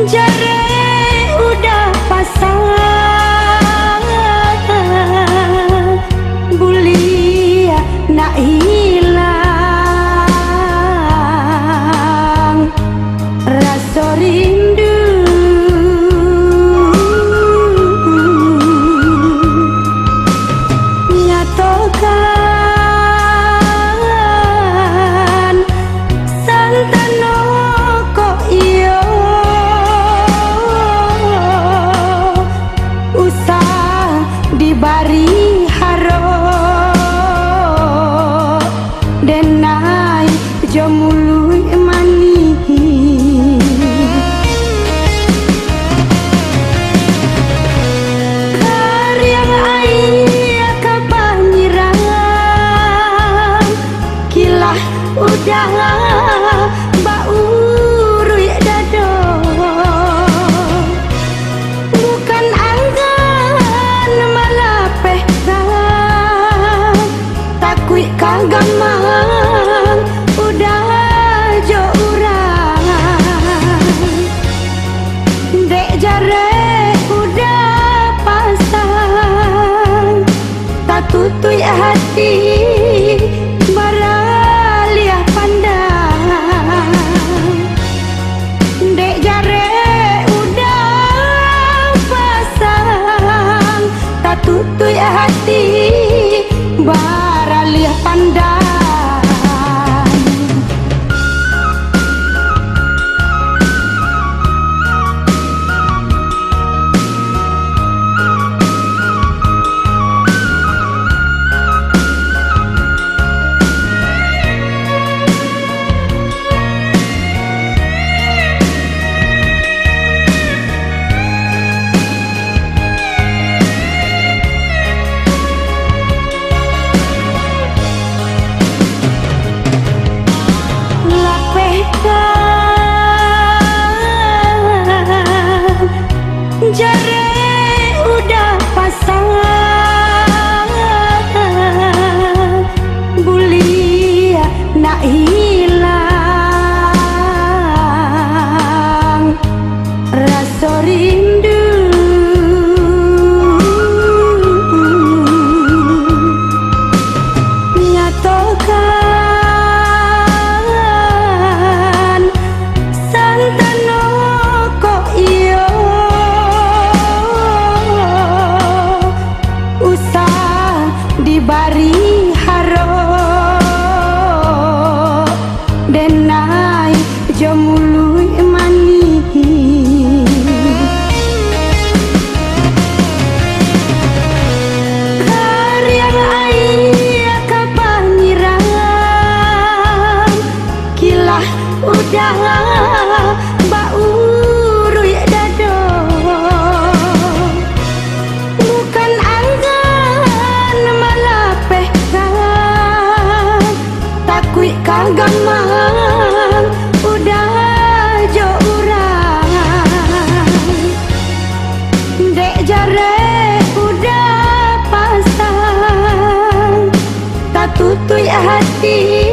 jare udah pasang bulia nak hilang rasa rindu nyatokan santano kok iyo usah dibari haro denai jomului mani karyang ayah kabanyiran kilah udah baurui dado bukan anggan malapeh takui kagamang udah jo urang dek jare udah pasang tak tutui hati baraliah pandang dek jare udah pasang tak tutui hati baraliah pandang. Jare udah pasang bulia nak hilang rasa rindu nyatokan santano kok iyo dibari haro denai jomului mani karyang ayah kabanyiran kilah udah baurui dado bukan anggan malapeh takui kagamang udah jo urang dek jare udah pasang tak tutui hati